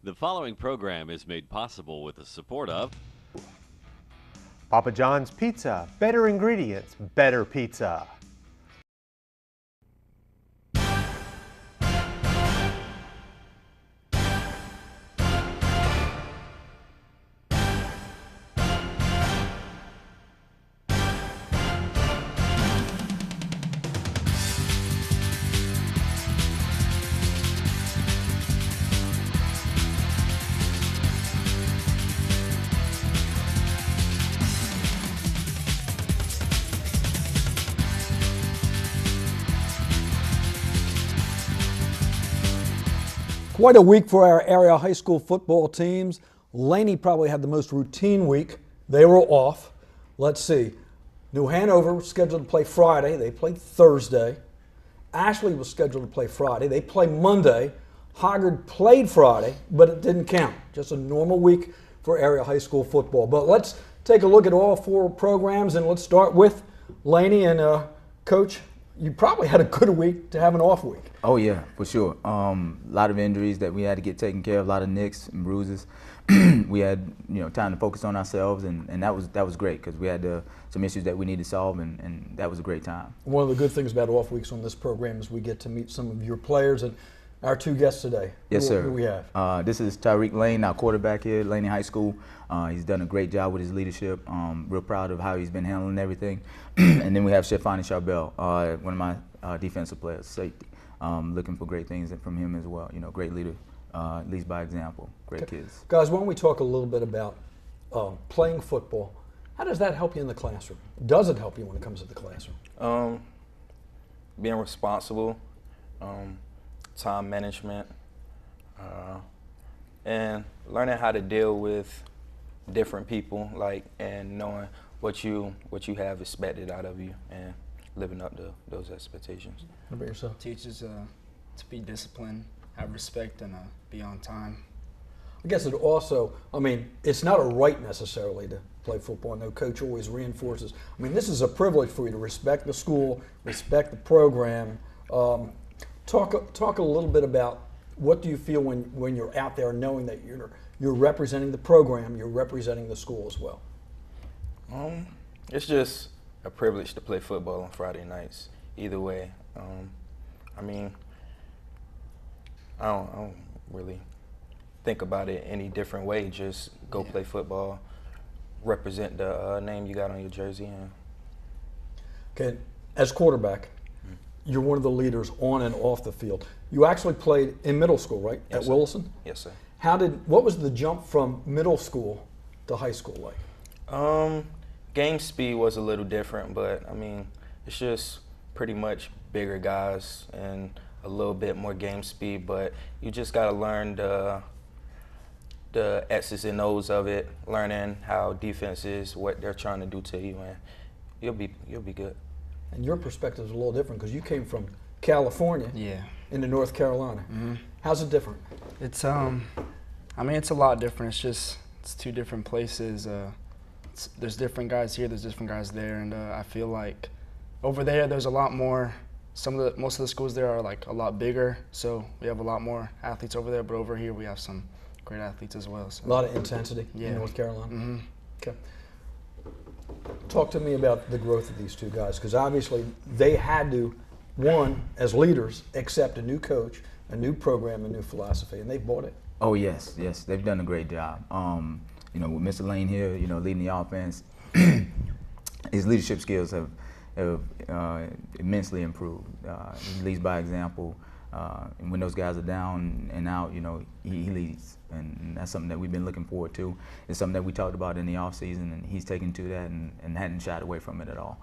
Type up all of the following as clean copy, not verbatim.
The following program is made possible with the support of Papa John's Pizza, better ingredients, better pizza. Quite a week for our area high school football teams. Laney probably had the most routine week. They were off. Let's see. New Hanover was scheduled to play Friday. They played Thursday. Ashley was scheduled to play Friday. They played Monday. Hoggard played Friday, but it didn't count. Just a normal week for area high school football. But let's take a look at all four programs, and let's start with Laney. And Coach, you probably had a good week to have an off week. Oh yeah, for sure. A lot of injuries that we had to get taken care of, a lot of nicks and bruises. We had time to focus on ourselves, and that was great because we had some issues that we needed to solve, and that was a great time. One of the good things about off weeks on this program is we get to meet some of your players and our two guests today. Yes, sir. Who we have? This is Tyreek Lane, our quarterback here at Laney High School. He's done a great job with his leadership. Real proud of how he's been handling everything. And then we have Shefani Charbel, one of my defensive players, safety. Looking for great things from him as well. Great leader, leads by example. Great kids. Guys, why don't we talk a little bit about playing football? How does that help you in the classroom? Does it help you when it comes to the classroom? Being responsible, time management, and learning how to deal with different people, and knowing what you have expected out of you, and living up to those expectations. What about yourself? Teaches to be disciplined, have respect, and be on time. I guess it also, it's not a right necessarily to play football. I know Coach always reinforces. This is a privilege for you to respect the school, respect the program. Talk a little bit about what do you feel when you're out there knowing that you're representing the program, you're representing the school as well. It's just a privilege to play football on Friday nights. Either way, I don't really think about it any different way. Just go play football, represent the name you got on your jersey. Okay, as quarterback, you're one of the leaders on and off the field. You actually played in middle school, right? Yes, at sir. Wilson? Yes, sir. What was the jump from middle school to high school like? Game speed was a little different, but it's just pretty much bigger guys and a little bit more game speed. But you just got to learn the X's and O's of it, learning how defense is, what they're trying to do to you, and you'll be good. And your perspective is a little different because you came from California into North Carolina. Mm-hmm. How's it different? It's it's a lot different. It's two different places. There's different guys here. There's different guys there, and I feel like over there's a lot more. Most of the schools there are a lot bigger, so we have a lot more athletes over there. But over here we have some great athletes as well. So. A lot of intensity in North Carolina. Mm-hmm. Okay. Talk to me about the growth of these two guys, because obviously they had to, one, as leaders, accept a new coach, a new program, a new philosophy, and they bought it. Oh yes, they've done a great job. With Mr. Lane here, leading the offense, his leadership skills have immensely improved. He leads by example, and when those guys are down and out, he leads, and that's something that we've been looking forward to. It's something that we talked about in the off season, and he's taken to that and hadn't shied away from it at all.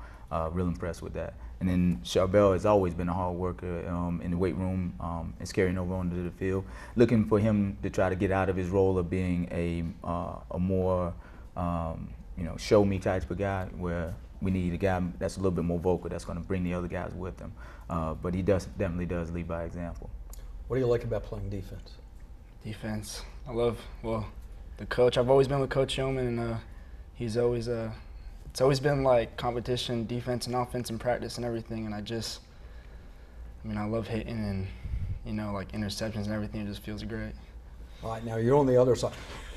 Real impressed with that. And then Charbel has always been a hard worker in the weight room. It's carrying over onto the field. Looking for him to try to get out of his role of being a more show me type of guy, where we need a guy that's a little bit more vocal, that's going to bring the other guys with him. But he definitely does lead by example. What do you like about playing defense? Defense. I love the coach. I've always been with Coach Yeoman, and he's always it's always been competition, defense and offense and practice and everything, and I love hitting and interceptions and everything. It just feels great. All right, now you're on the other side.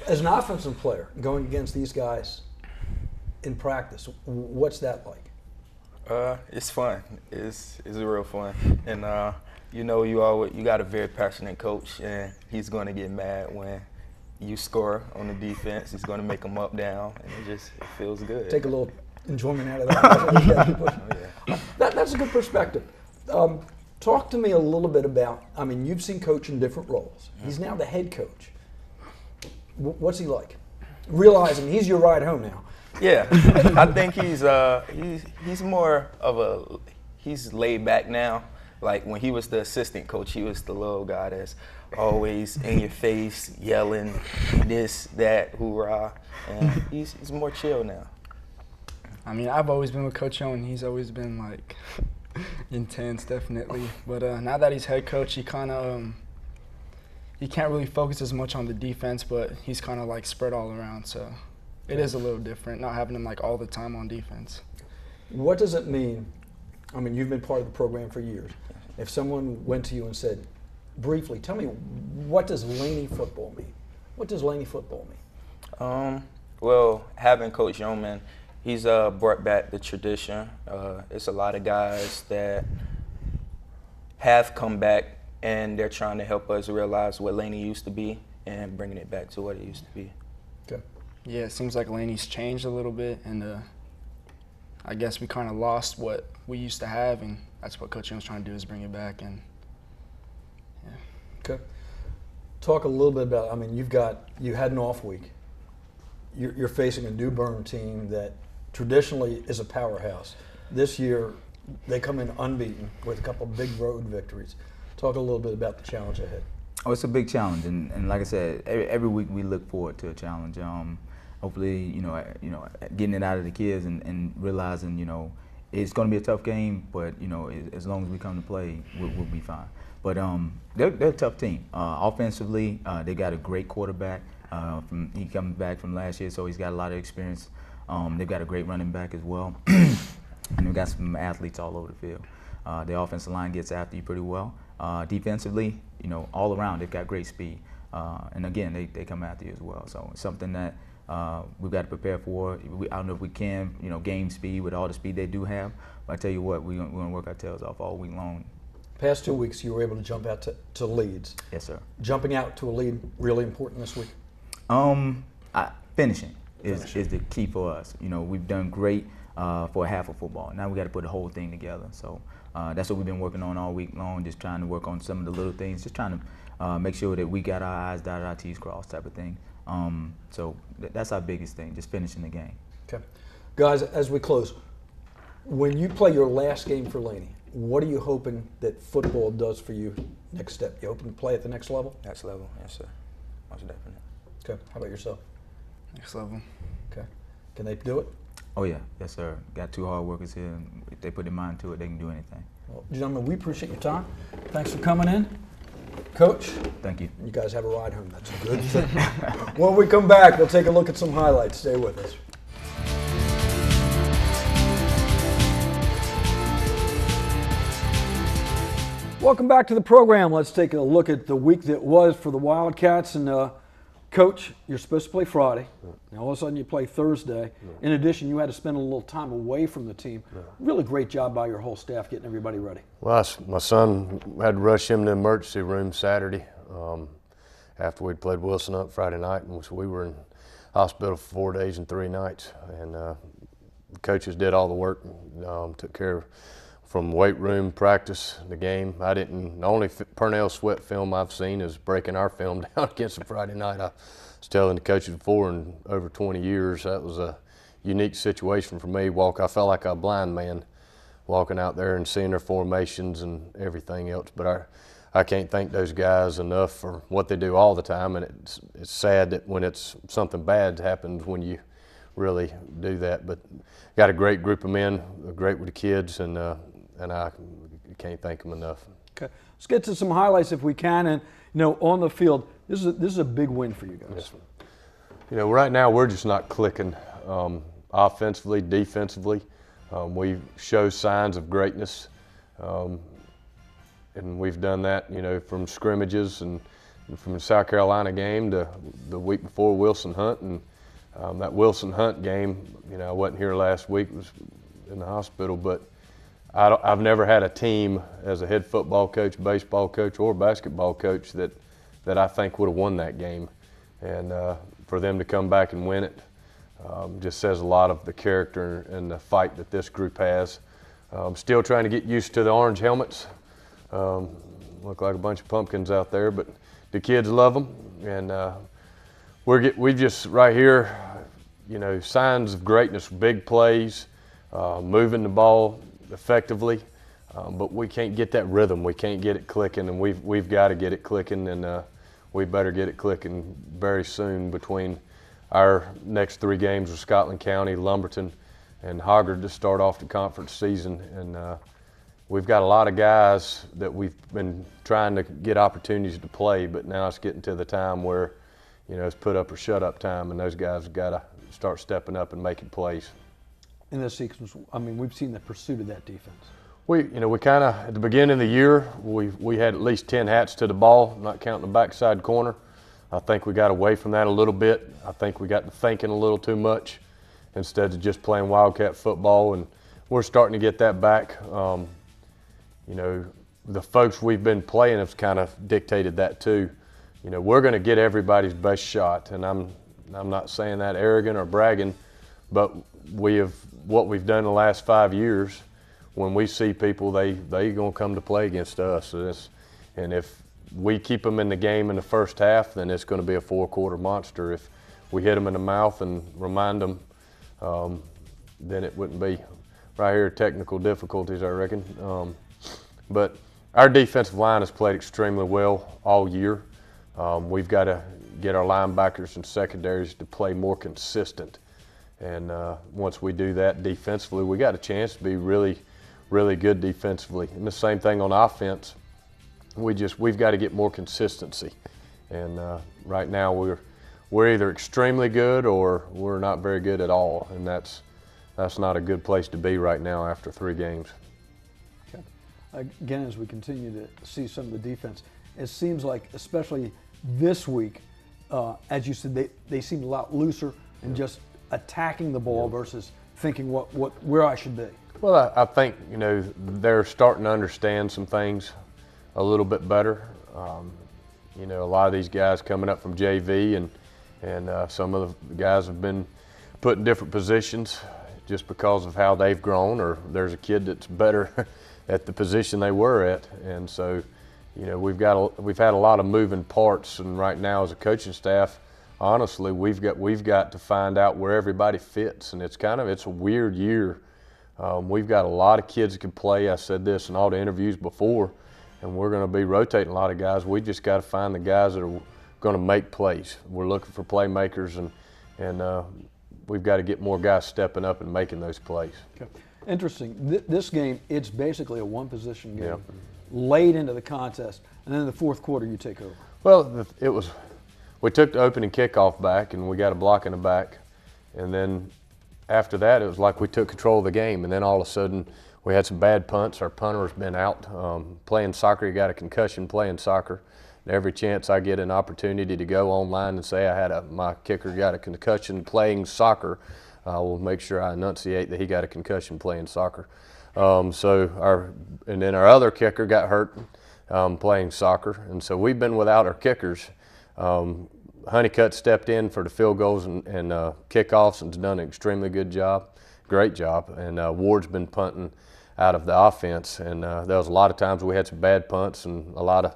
As an offensive player, going against these guys in practice, what's that like? It's fun. It's real fun, and you got a very passionate coach, and he's going to get mad when you score on the defense. He's going to make them up down, and it feels good. Take a little enjoyment out of that. That's a good perspective. Talk to me a little bit about, I mean, you've seen Coach in different roles. He's now the head coach. What's he like? Realizing he's your ride home now. Yeah, I think he's more of he's laid back now. Like when he was the assistant coach, he was the little guy that's always in your face, yelling this, that, hoorah, and he's more chill now. I mean, I've always been with Coach Owen. He's always been like intense, definitely. But now that he's head coach, he kind of he can't really focus as much on the defense, but he's kind of like spread all around. So it is a little different, not having him like all the time on defense. What does it mean? I mean, you've been part of the program for years. If someone went to you and said, briefly, tell me, what does Laney football mean? What does Laney football mean? Well, having Coach Yeoman, he's brought back the tradition. It's a lot of guys that have come back, and they're trying to help us realize what Laney used to be and bringing it back to what it used to be. Okay. Yeah, it seems like Laney's changed a little bit, and I guess we kind of lost what we used to have, and that's what Coach Young's trying to do, is bring it back. And yeah. Okay. Talk a little bit about, I mean, you had an off week. You're facing a New Bern team that traditionally is a powerhouse. This year, they come in unbeaten with a couple big road victories. Talk a little bit about the challenge ahead. Oh, it's a big challenge, and like I said, every week we look forward to a challenge. Hopefully, getting it out of the kids and realizing, it's going to be a tough game, but as long as we come to play, we'll be fine. But they're a tough team. Offensively, they got a great quarterback. He comes back from last year, so he's got a lot of experience. They've got a great running back as well, and they've got some athletes all over the field. The offensive line gets after you pretty well. Defensively, all around, they've got great speed. And again, they come after you as well. So it's something that we've got to prepare for. I don't know if we can, game speed with all the speed they do have. But I tell you what, we're going to work our tails off all week long. Past 2 weeks, you were able to jump out to leads. Yes, sir. Jumping out to a lead, really important this week? Finishing is the key for us. We've done great for a half of football. Now we got to put the whole thing together. So that's what we've been working on all week long, just trying to work on some of the little things, just trying to make sure that we got our I's dotted, our T's crossed type of thing. So that's our biggest thing, just finishing the game. Okay. Guys, as we close, when you play your last game for Laney, what are you hoping that football does for you next step? You hoping to play at the next level? Next level, yes, sir. Most definitely. Okay. How about yourself? Next level. Okay. Can they do it? Oh, yeah. Yes, sir. Got 2 hard workers here. And if they put their mind to it, they can do anything. Well, gentlemen, we appreciate your time. Thanks for coming in. Coach, thank you. You guys have a ride home. That's a good thing. When we come back, we'll take a look at some highlights. Stay with us. Welcome back to the program. Let's take a look at the week that was for the Wildcats. And Coach, you're supposed to play Friday. Now all of a sudden you play Thursday. In addition, you had to spend a little time away from the team. Really great job by your whole staff getting everybody ready. Well, my son had to rush him to the emergency room Saturday after we'd played Wilson up Friday night, and so we were in hospital for 4 days and 3 nights. And the coaches did all the work, took care of from weight room, practice, the game. The only Purnell Sweat film I've seen is breaking our film down against the Friday night. I was telling the coaches before, in over 20 years, that was a unique situation for me. I felt like a blind man walking out there and seeing their formations and everything else. But I can't thank those guys enough for what they do all the time. And it's sad that when something bad happens when you really do that. But got a great group of men, great with the kids, and I can't thank them enough. Okay, let's get to some highlights if we can. And on the field, this is a big win for you guys. Yes. Right now we're just not clicking offensively, defensively. We show signs of greatness, and we've done that, from scrimmages and from the South Carolina game to the week before Wilson Hunt, and that Wilson Hunt game, you know, I wasn't here last week, was in the hospital, but I've never had a team as a head football coach, baseball coach, or basketball coach that I think would have won that game. And for them to come back and win it just says a lot of the character and the fight that this group has. Still trying to get used to the orange helmets. Look like a bunch of pumpkins out there, but the kids love them. And we've just right here, you know, signs of greatness, big plays, moving the ball effectively, but we can't get that rhythm. We can't get it clicking, and we've got to get it clicking, and we better get it clicking very soon between our next 3 games with Scotland County, Lumberton, and Hoggard to start off the conference season. And we've got a lot of guys that we've been trying to get opportunities to play, but now it's getting to the time where, you know, it's put up or shut up time, and those guys have got to start stepping up and making plays. In this sequence, I mean, we've seen the pursuit of that defense. We kind of, at the beginning of the year, we had at least 10 hats to the ball, not counting the backside corner. I think we got away from that a little bit. I think we got to thinking a little too much instead of just playing Wildcat football, and we're starting to get that back. You know, the folks we've been playing have kind of dictated that too. You know, we're going to get everybody's best shot, and I'm not saying that arrogant or bragging, but what we've done the last 5 years, when we see people, they gonna come to play against us. And if we keep them in the game in the first half, then it's going to be a 4-quarter monster. If we hit them in the mouth and remind them, then it wouldn't be. Right here, technical difficulties, I reckon. But our defensive line has played extremely well all year. We've got to get our linebackers and secondaries to play more consistent. And once we do that defensively, we got a chance to be really, really good defensively. And the same thing on offense. We've got to get more consistency. And right now we're either extremely good or we're not very good at all. And that's not a good place to be right now after 3 games. Okay. Again, as we continue to see some of the defense, it seems like, especially this week, as you said, they seem a lot looser and just attacking the ball versus thinking where I should be. Well, I think, you know, they're starting to understand some things a little bit better. You know, a lot of these guys coming up from JV and some of the guys have been put in different positions just because of how they've grown, or there's a kid that's better at the position they were at. And so, you know, we've had a lot of moving parts, and right now as a coaching staff, honestly, we've got to find out where everybody fits, and it's a weird year. We've got a lot of kids that can play. I said this in all the interviews before, and we're going to be rotating a lot of guys. We just got to find the guys that are going to make plays. We're looking for playmakers, and we've got to get more guys stepping up and making those plays. Okay. Interesting. This game, it's basically a one-position game, Yep. late into the contest, and then in the 4th quarter you take over. Well, we took the opening kickoff back, and we got a block in the back, and then after that it was like we took control of the game, and then all of a sudden we had some bad punts. Our punter's been out playing soccer. He got a concussion playing soccer. And every chance I get an opportunity to go online and say my kicker got a concussion playing soccer, I will make sure I enunciate that he got a concussion playing soccer. And then our other kicker got hurt playing soccer, and so we've been without our kickers. Honeycutt stepped in for the field goals and kickoffs and has done an extremely good job, great job. And Ward's been punting out of the offense, and there was a lot of times we had some bad punts and a lot of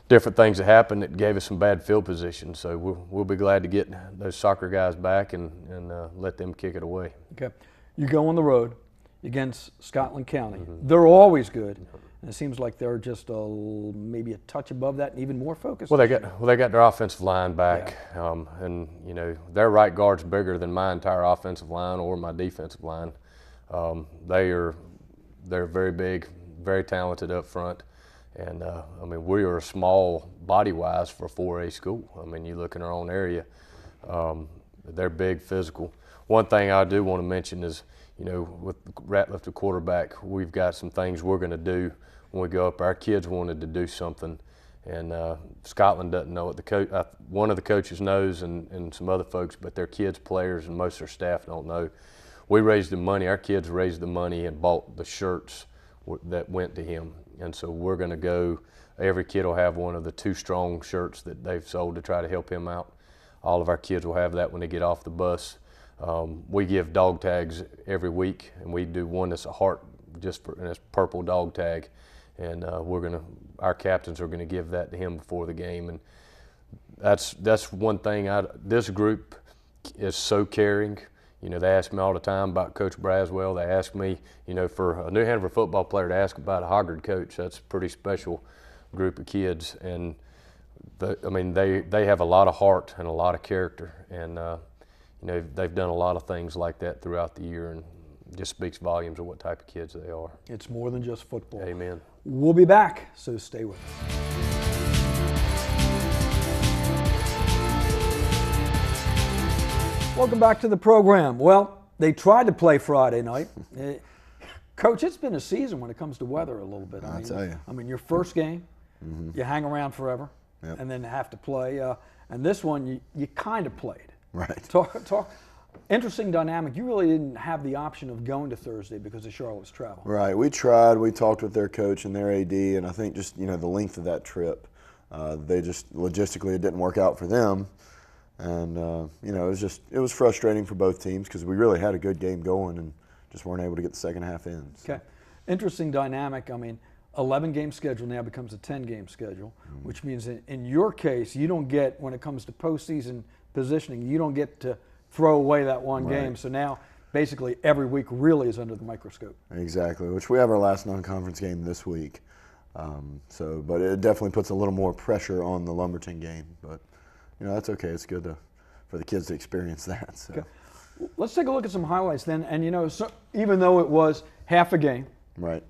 different things that happened that gave us some bad field position. So we'll be glad to get those soccer guys back and let them kick it away. Okay. You go on the road against Scotland County. They're always good. And it seems like they're just maybe a touch above that and even more focused. Well, they got their offensive line back, and you know their right guard's bigger than my entire offensive line or my defensive line. They're very big, very talented up front, and I mean we are small body-wise for a 4A school. I mean you look in our own area, they're big, physical. One thing I do want to mention is, you know, with Ratliff the quarterback, we've got some things we're going to do when we go up. Our kids wanted to do something, And Scotland doesn't know it. One of the coaches knows, and some other folks, but their kids, players, and most of their staff don't know. We raised the money. Our kids raised the money and bought the shirts that went to him. And so we're going to go. Every kid will have one of the 2 strong shirts that they've sold to try to help him out. All of our kids will have that when they get off the bus. We give dog tags every week, and we do one that's a heart, and it's purple dog tag. And our captains are gonna give that to him before the game, and that's one thing. This group is so caring. You know, they ask me all the time about Coach Braswell. They ask me, you know, for a New Hanover football player to ask about a Hoggard coach, that's a pretty special group of kids. And they have a lot of heart and a lot of character, and you know, they've done a lot of things like that throughout the year, and it just speaks volumes of what type of kids they are. It's more than just football. Amen. We'll be back, so stay with us. Welcome back to the program. Well, they tried to play Friday night. Coach, it's been a season when it comes to weather a little bit. I'll tell you. I mean, your first game, you hang around forever, and then have to play. And this one, you kind of played. Right. Talk. Interesting dynamic. You really didn't have the option of going to Thursday because of Charlotte's travel. Right. We tried. We talked with their coach and their AD, and I think just, you know, the length of that trip, they just logistically it didn't work out for them, and you know, it was frustrating for both teams because we really had a good game going and just weren't able to get the second half in. So. Okay. Interesting dynamic. I mean, 11-game schedule now becomes a 10-game schedule, which means in your case, you don't get, when it comes to postseason positioning, you don't get to throw away that one game. So now basically every week really is under the microscope. Exactly, which we have our last non-conference game this week. But it definitely puts a little more pressure on the Lumberton game. But, you know, that's okay. It's good for the kids to experience that. So. Okay. Let's take a look at some highlights then. And, you know, even though it was half a game, right,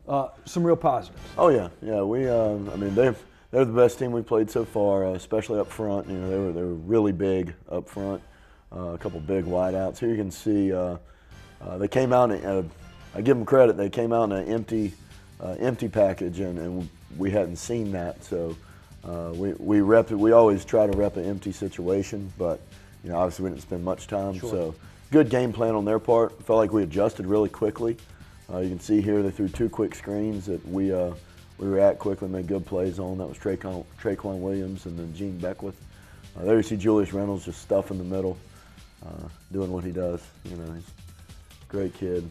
some real positives. Oh, yeah. Yeah, I mean, they're the best team we've played so far, especially up front. You know, they were really big up front. A couple big wideouts. Here you can see they came out. I give them credit. They came out in an empty package, and we hadn't seen that. So we always try to rep an empty situation, but you know, obviously we didn't spend much time. Sure. So good game plan on their part. Felt like we adjusted really quickly. You can see here they threw 2 quick screens that we react quickly, made good plays on. That was Traquan Williams and then Gene Beckwith. There you see Julius Reynolds just stuffing the middle. Doing what he does, you know, he's a great kid.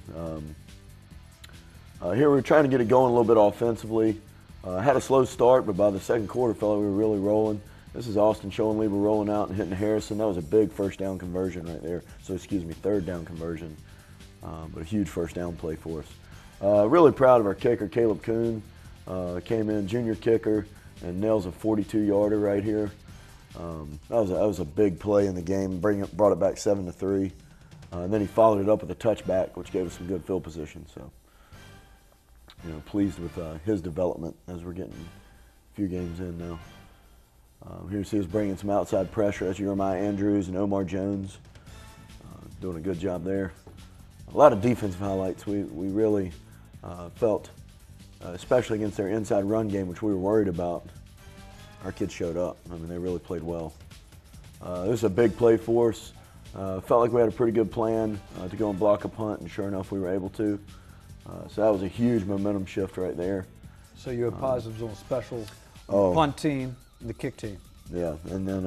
Here we're trying to get it going a little bit offensively. Had a slow start, but by the second quarter, felt like we were really rolling. This is Austin Schoenlieber rolling out and hitting Harrison. That was a big first down conversion right there. So, third down conversion, but a huge first down play for us. Really proud of our kicker, Caleb Kuhn. Came in, junior kicker, and nails a 42-yarder right here. That was a big play in the game. Brought it back 7-3, and then he followed it up with a touchback, which gave us some good field position. So, you know, pleased with his development as we're getting a few games in now. Here you see us bringing some outside pressure. That's Jeremiah Andrews and Omar Jones, doing a good job there. A lot of defensive highlights. We really felt, especially against their inside run game, which we were worried about. Our kids showed up. I mean, they really played well. This is a big play for us. Felt like we had a pretty good plan to go and block a punt, and sure enough, we were able to. So that was a huge momentum shift right there. So you have positives on special, punt team, and the kick team. Yeah, and then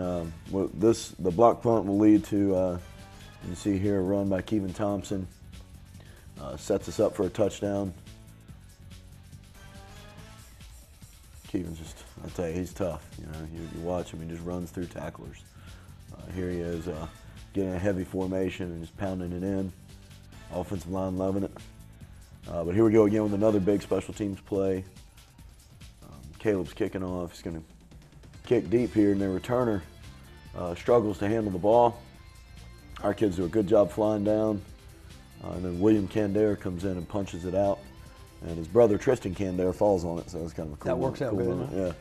the block punt will lead to, you see here, a run by Kevin Thompson. Sets us up for a touchdown. Kevin's just, I tell you, he's tough. You know, you watch him, he just runs through tacklers. Here he is, getting a heavy formation and just pounding it in. Offensive line loving it. But here we go again with another big special teams play. Caleb's kicking off. He's going to kick deep here, and their returner struggles to handle the ball. Our kids do a good job flying down. And then William Candare comes in and punches it out. And his brother Tristan Candare falls on it, so it's kind of a cool. That works out good, moment. huh? Yeah.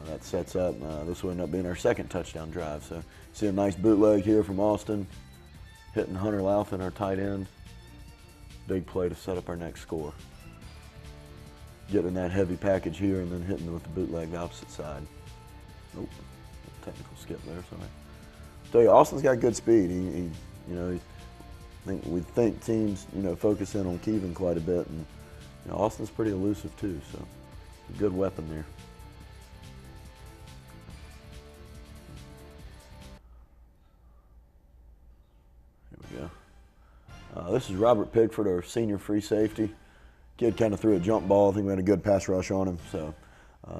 That sets up. This will end up being our second touchdown drive. So see a nice bootleg here from Austin, hitting Hunter Lauthan, our tight end. Big play to set up our next score. getting that heavy package here and then hitting with the bootleg the opposite side. Nope, technical skip there, sorry. Tell you, Austin's got good speed. He you know, we think teams, you know, focus in on Keevan quite a bit, and you know, Austin's pretty elusive too, so a good weapon there. Here we go. This is Robert Pigford, our senior free safety. Kid kind of threw a jump ball. I think we had a good pass rush on him, so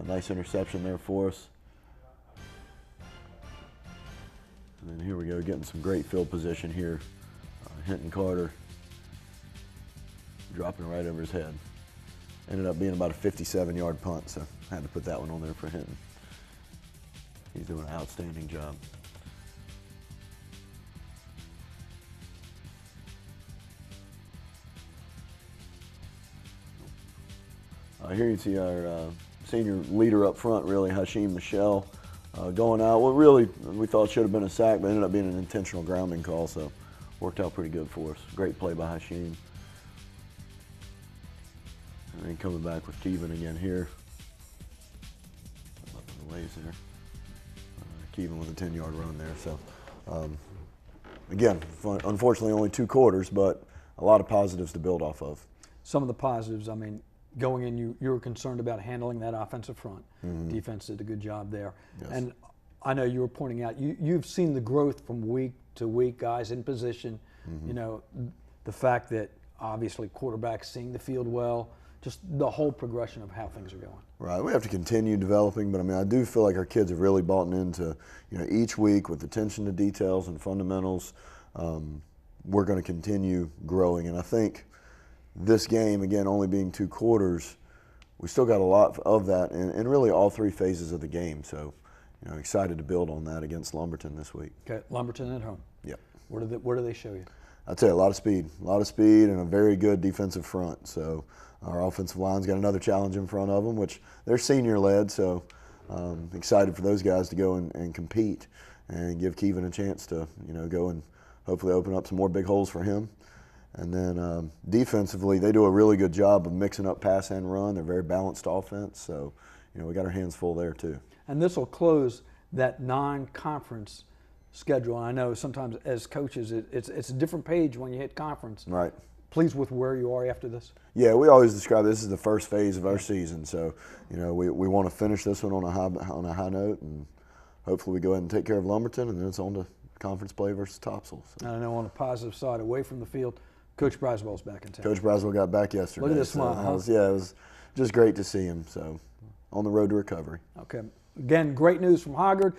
nice interception there for us. And then here we go, getting some great field position here. Hinton Carter dropping right over his head. Ended up being about a 57-yard punt, so I had to put that one on there for Hinton. He's doing an outstanding job. Here you see our senior leader up front, really, Hashim Michelle, going out. Well, really, we thought it should have been a sack, but ended up being an intentional grounding call, so worked out pretty good for us. Great play by Hashim. And then coming back with Keevan again here. Up in the ways there. Keevan with a 10-yard run there. So, again, unfortunately only 2 quarters, but a lot of positives to build off of. Some of the positives, I mean, going in, you were concerned about handling that offensive front. Defense did a good job there. Yes. And I know you were pointing out, you've seen the growth from week to week, guys in position. You know, the fact that obviously quarterbacks seeing the field well, just the whole progression of how things are going. Right, we have to continue developing, but I mean, I do feel like our kids have really bought into, you know, each week with attention to details and fundamentals, we're going to continue growing. And I think this game, again, only being 2 quarters, we still got a lot of that in really all 3 phases of the game. So, you know, excited to build on that against Lumberton this week. Okay, Lumberton at home. Yep. What do they show you? I'd say a lot of speed and a very good defensive front. So our offensive line's got another challenge in front of them, which they're senior led. So excited for those guys to go and compete and give Keevan a chance to, you know, go and hopefully open up some more big holes for him. And then defensively, they do a really good job of mixing up pass and run. They're very balanced offense. So, you know, we got our hands full there too. And this will close that non-conference schedule. I know sometimes as coaches, it's a different page when you hit conference. Right. Pleased with where you are after this? Yeah, we always describe this as the first phase of our season. So, you know, we want to finish this one on a high note, and hopefully we go ahead and take care of Lumberton, and then it's on to conference play versus Topsail. So. And I know on the positive side, away from the field, Coach Braswell's back in town. Coach Braswell got back yesterday. Look at this smile. It was just great to see him. So, on the road to recovery. Okay. Again, great news from Hoggard.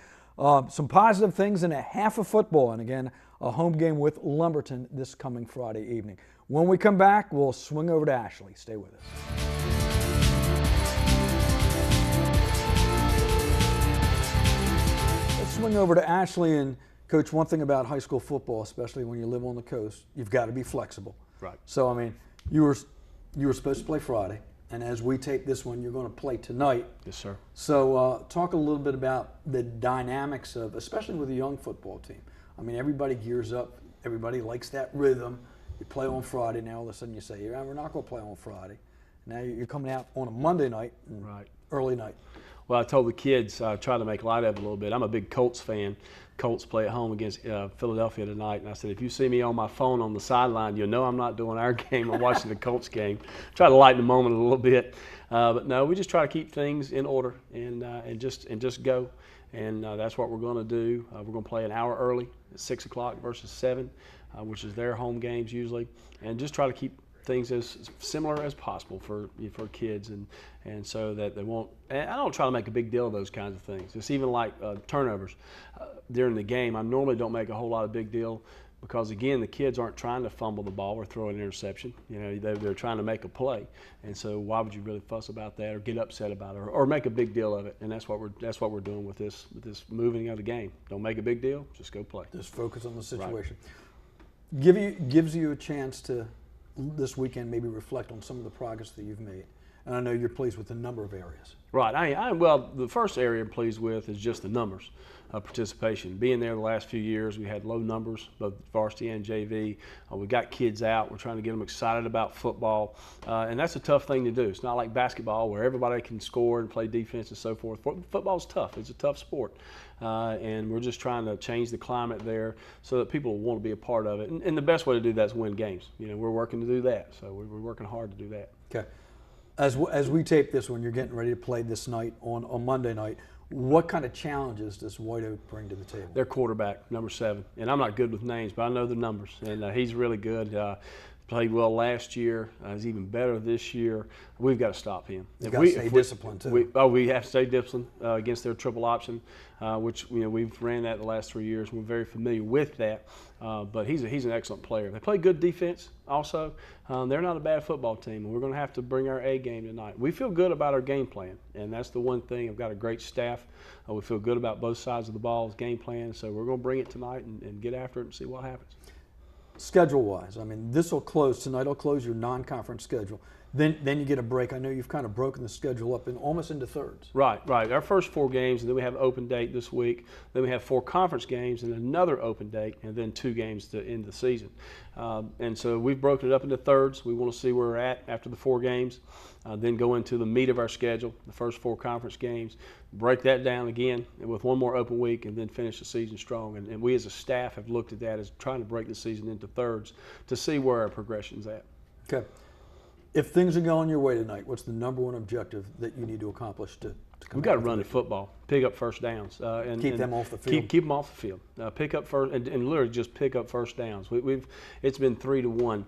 Some positive things in a half of football, and again, a home game with Lumberton this coming Friday evening. When we come back, we'll swing over to Ashley. Stay with us. Let's swing over to Ashley. And Coach, one thing about high school football, especially when you live on the coast, you've got to be flexible. Right. So I mean, you were supposed to play Friday, and as we tape this one, you're going to play tonight. Yes, sir. So talk a little bit about the dynamics of, especially with a young football team. I mean, everybody gears up. Everybody likes that rhythm. You play on Friday, now all of a sudden you say, yeah, we're not going to play on Friday. Now you're coming out on a Monday night, Right. Early night. Well, I told the kids, I tried to make light of it a little bit. I'm a big Colts fan. Colts play at home against Philadelphia tonight. And I said, if you see me on my phone on the sideline, you'll know I'm not doing our game. I'm watching the Colts game. Try to lighten the moment a little bit. But no, we just try to keep things in order and just go. And that's what we're going to do. We're going to play an hour early at 6 o'clock versus 7, which is their home games usually. And just try to keep things as similar as possible for kids, and so that they won't. And I don't try to make a big deal of those kinds of things. It's even like turnovers during the game. I normally don't make a whole lot of big deal because again, the kids aren't trying to fumble the ball or throw an interception. You know, they're trying to make a play, and so why would you really fuss about that or get upset about it or make a big deal of it? And that's what we're doing with this moving of the game. Don't make a big deal. Just go play. Just focus on the situation. Right. Gives you a chance to this weekend maybe reflect on some of the progress that you've made. and I know you're pleased with a number of areas. Right. Well, the first area I'm pleased with is just the numbers of participation. Being there the last few years, we had low numbers, both varsity and JV. We got kids out. We're trying to get them excited about football, and that's a tough thing to do. It's not like basketball where everybody can score and play defense and so forth. Football's tough. It's a tough sport, and we're just trying to change the climate there so that people will want to be a part of it. And the best way to do that is win games. You know, we're working to do that, so we're working hard to do that. Okay. As we tape this one, you're getting ready to play this night on Monday night. What kind of challenges does White Oak bring to the table? Their quarterback, number 7, and I'm not good with names, but I know the numbers, and he's really good. Played well last year. He's even better this year. We've got to stop him. You've got to stay disciplined too. We have to stay disciplined against their triple option, which we've ran that the last 3 years. We're very familiar with that. But he's an excellent player. They play good defense also. They're not a bad football team, and we're going to have to bring our A game tonight. We feel good about our game plan, and that's the one thing. I've got a great staff. We feel good about both sides of the ball's game plan, so we're going to bring it tonight and get after it and see what happens. Schedule-wise, I mean, this will close tonight. Will close your non-conference schedule. Then you get a break. I know you've kind of broken the schedule up almost into thirds. Right. Our first 4 games, and then we have open date this week. Then we have 4 conference games and another open date, and then 2 games to end the season. And so we've broken it up into thirds. We want to see where we're at after the 4 games, then go into the meat of our schedule, the first 4 conference games, break that down again with 1 more open week, and then finish the season strong. And we as a staff have looked at that as trying to break the season into thirds to see where our progression's at. Okay. If things are going your way tonight, what's the number 1 objective that you need to accomplish to come? We've got to run the football, pick up first downs, and keep them off the field. Keep them off the field. Pick up first, and literally just pick up first downs. It's been 3-1.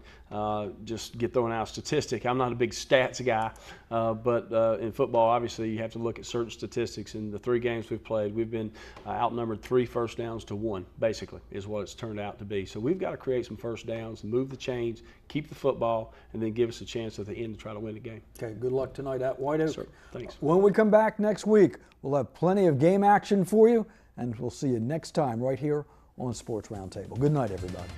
Just get throwing out a statistic. I'm not a big stats guy, but in football, obviously, you have to look at certain statistics. In the 3 games we've played, we've been outnumbered 3 first downs to 1, basically, is what it's turned out to be. So we've got to create some first downs, move the chains, keep the football, and then give us a chance at the end to try to win the game. Okay, good luck tonight at White Oak. Sir, thanks. When we come back next week, we'll have plenty of game action for you, and we'll see you next time right here on Sports Roundtable. Good night, everybody.